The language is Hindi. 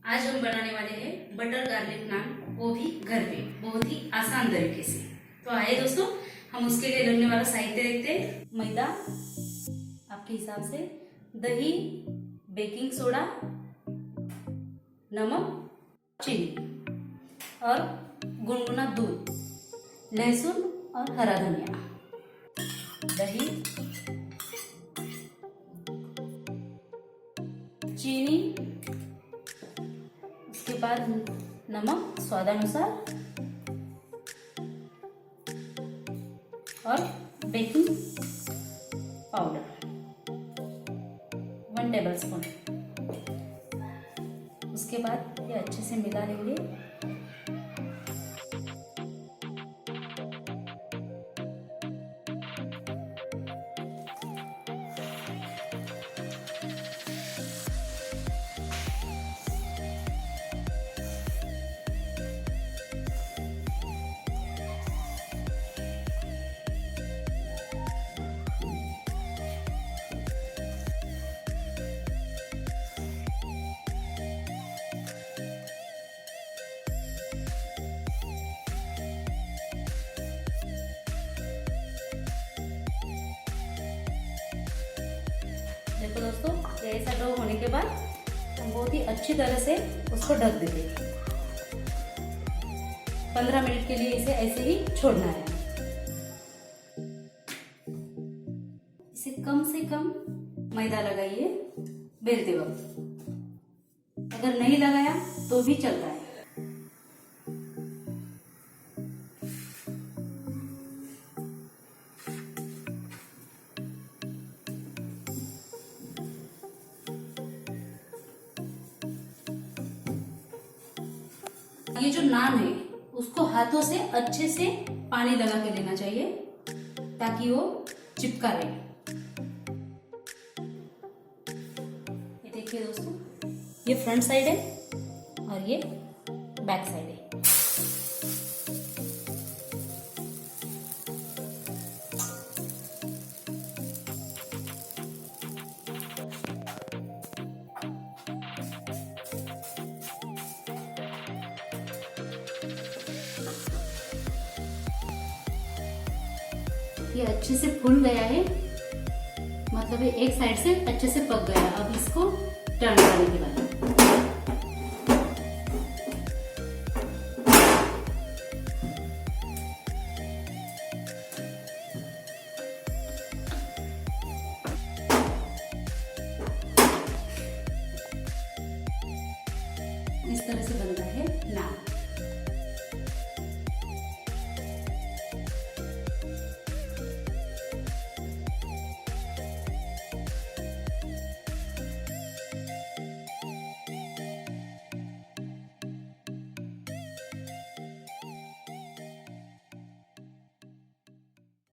आज हम बनाने वाले हैं बटर गार्लिक नान, वो भी घर पे बहुत ही आसान तरीके से। तो आइए दोस्तों, हम उसके लिए लगने वाला साहित्य देखते हैं। मैदा आपके हिसाब से, दही, बेकिंग सोडा, नमक, चीनी और गुनगुना दूध, लहसुन और हरा धनिया। दही, चीनी, उसके बाद नमक स्वादानुसार और बेकिंग पाउडर 1 टेबलस्पून। उसके बाद ये अच्छे से मिला लेंगे। देखो दोस्तों, ऐसा डो होने के बाद हम बहुत ही अच्छी तरह से उसको ढक देंगे। 15 मिनट के लिए इसे ऐसे ही छोड़ना है। इसे कम से कम मैदा लगाइए बेलते वक्त। अगर नहीं लगाया तो भी चलता है। ये जो नान है उसको हाथों से अच्छे से पानी लगा के लेना चाहिए ताकि वो चिपका रहे। ये देखिए दोस्तों, ये फ्रंट साइड है और ये बैक साइड है। ये अच्छे से फूल गया है, मतलब ये एक साइड से अच्छे से पक गया। अब इसको टर्न करने के बाद इस तरह से बनता है नान।